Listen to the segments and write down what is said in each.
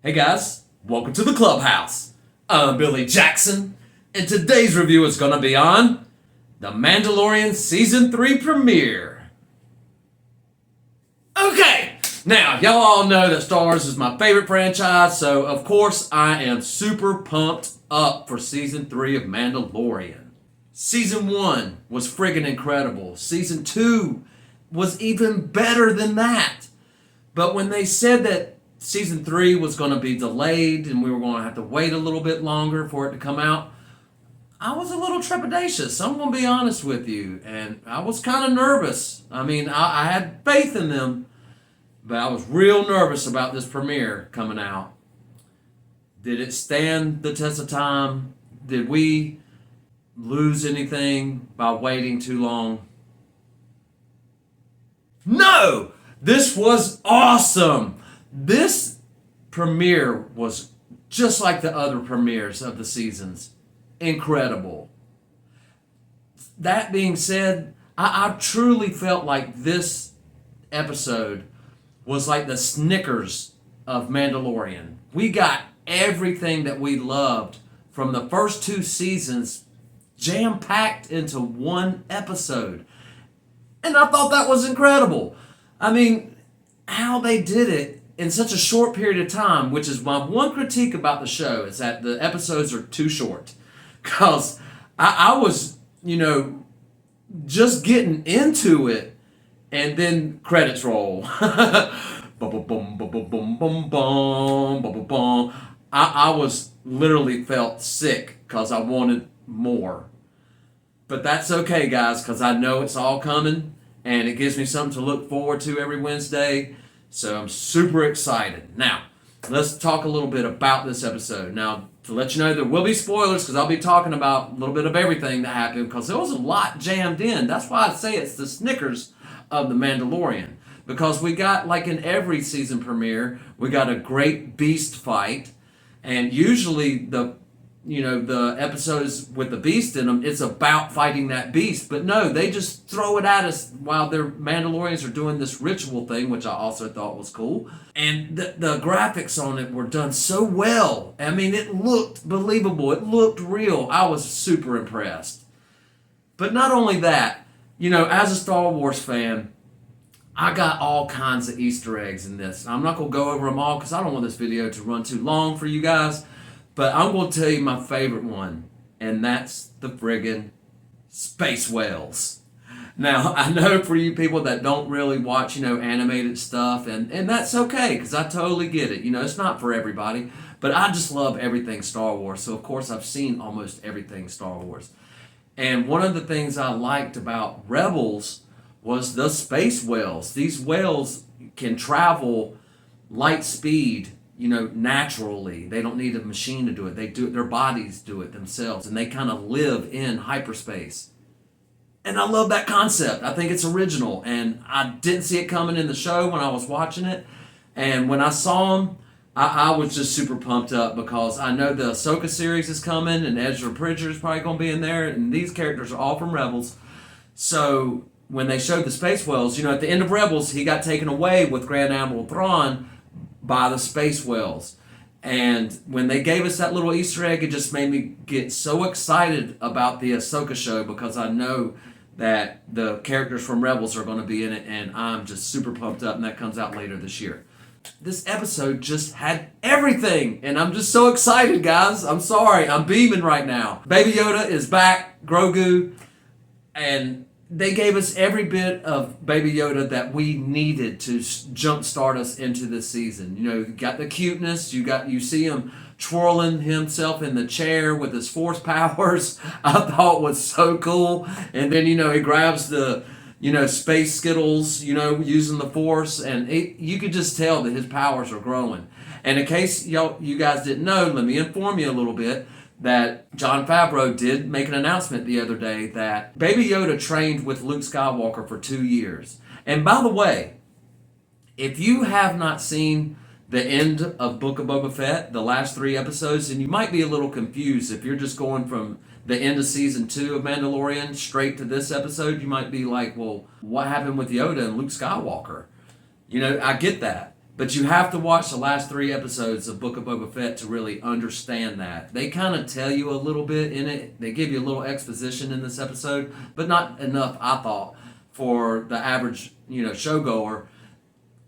Hey guys, welcome to the clubhouse. I'm Billy Jackson, and today's review is going to be on the Mandalorian Season 3 premiere. Okay, now y'all all know that Star Wars is my favorite franchise, so of course I am super pumped up for Season 3 of Mandalorian. Season 1 was friggin' incredible. Season 2 was even better than that. But when they said that Season 3 was going to be delayed and we were going to have to wait a little bit longer for it to come out, I was a little trepidatious. I'm going to be honest with you. And I was kind of nervous. I had faith in them, but I was real nervous about this premiere coming out. Did it stand the test of time? Did we lose anything by waiting too long? No! This was awesome! This premiere was just like the other premieres of the seasons. Incredible. That being said, I truly felt like this episode was like the Snickers of Mandalorian. We got everything that we loved from the first two seasons jam-packed into one episode. And I thought that was incredible. How they did it in such a short period of time, which is my one critique about the show, is that the episodes are too short. Because I was, just getting into it, and then credits roll. I was literally felt sick because I wanted more. But that's okay, guys, because I know it's all coming, and it gives me something to look forward to every Wednesday. So I'm super excited. Now, let's talk a little bit about this episode. Now, to let you know, there will be spoilers because I'll be talking about a little bit of everything that happened because there was a lot jammed in. That's why I say it's the Snickers of The Mandalorian. Because we got, like in every season premiere, we got a great beast fight. And usually the episodes with the beast in them, it's about fighting that beast. But no, they just throw it at us while their Mandalorians are doing this ritual thing, which I also thought was cool. And the graphics on it were done so well. It looked believable. It looked real. I was super impressed. But not only that, as a Star Wars fan, I got all kinds of Easter eggs in this. I'm not going to go over them all because I don't want this video to run too long for you guys. But I'm going to tell you my favorite one, and that's the friggin' space whales. Now, I know for you people that don't really watch, animated stuff, and that's okay, because I totally get it. It's not for everybody, but I just love everything Star Wars. So, of course, I've seen almost everything Star Wars. And one of the things I liked about Rebels was the space whales. These whales can travel light speed, naturally. They don't need a machine to do it. They do it, their bodies do it themselves, and they kind of live in hyperspace. And I love that concept. I think it's original, and I didn't see it coming in the show when I was watching it. And when I saw them, I was just super pumped up because I know the Ahsoka series is coming, and Ezra Bridger is probably going to be in there, and these characters are all from Rebels. So when they showed the space whales, at the end of Rebels, he got taken away with Grand Admiral Thrawn by the space whales. And when they gave us that little Easter egg, it just made me get so excited about the Ahsoka show because I know that the characters from Rebels are going to be in it, and I'm just super pumped up, and that comes out later this year. This episode just had everything, and I'm just so excited, guys. I'm sorry, I'm beaming right now. Baby Yoda is back, Grogu, and they gave us every bit of Baby Yoda that we needed to jumpstart us into this season. You got the cuteness. You see him twirling himself in the chair with his force powers. I thought was so cool. And then, he grabs the, space Skittles, using the force. And you could just tell that his powers are growing. And in case you guys didn't know, let me inform you a little bit that Jon Favreau did make an announcement the other day that Baby Yoda trained with Luke Skywalker for 2 years. And by the way, if you have not seen the end of Book of Boba Fett, the last 3 episodes, then you might be a little confused. If you're just going from the end of season 2 of Mandalorian straight to this episode, you might be like, well, what happened with Yoda and Luke Skywalker? I get that. But you have to watch the last 3 episodes of Book of Boba Fett to really understand that. They kind of tell you a little bit in it. They give you a little exposition in this episode, but not enough, I thought, for the average, showgoer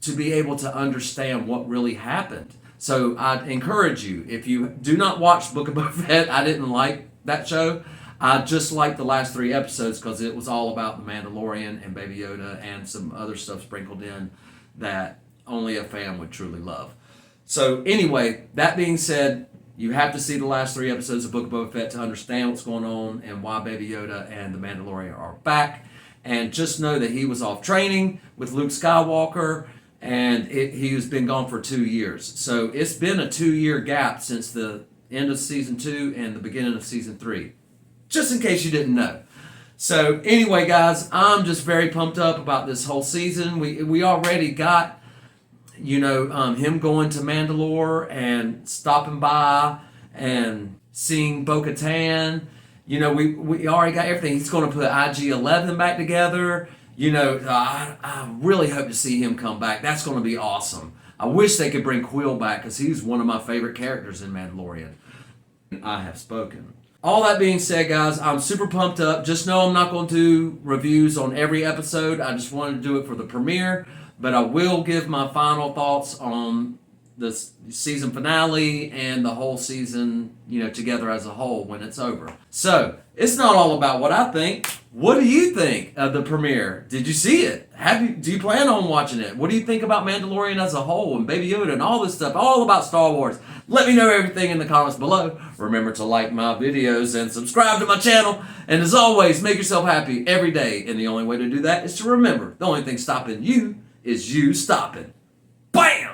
to be able to understand what really happened. So I encourage you, if you do not watch Book of Boba Fett, I didn't like that show. I just liked the last 3 episodes because it was all about the Mandalorian and Baby Yoda and some other stuff sprinkled in that only a fan would truly love. So anyway, that being said, you have to see the last 3 episodes of Book of Boba Fett to understand what's going on and why Baby Yoda and the Mandalorian are back. And just know that he was off training with Luke Skywalker, and he has been gone for 2 years. So it's been a 2-year gap since the end of season 2 and the beginning of season 3. Just in case you didn't know. So anyway, guys, I'm just very pumped up about this whole season. We already got him going to Mandalore and stopping by and seeing Bo-Katan. We already got everything. He's going to put IG-11 back together. I really hope to see him come back. That's going to be awesome. I wish they could bring Quill back because he's one of my favorite characters in Mandalorian. I have spoken. All that being said, guys, I'm super pumped up. Just know I'm not going to do reviews on every episode. I just wanted to do it for the premiere. But I will give my final thoughts on the season finale and the whole season, together as a whole when it's over. So, it's not all about what I think. What do you think of the premiere? Did you see it? Do you plan on watching it? What do you think about Mandalorian as a whole and Baby Yoda and all this stuff, all about Star Wars? Let me know everything in the comments below. Remember to like my videos and subscribe to my channel. And as always, make yourself happy every day. And the only way to do that is to remember the only thing stopping you is you stopping. Bam!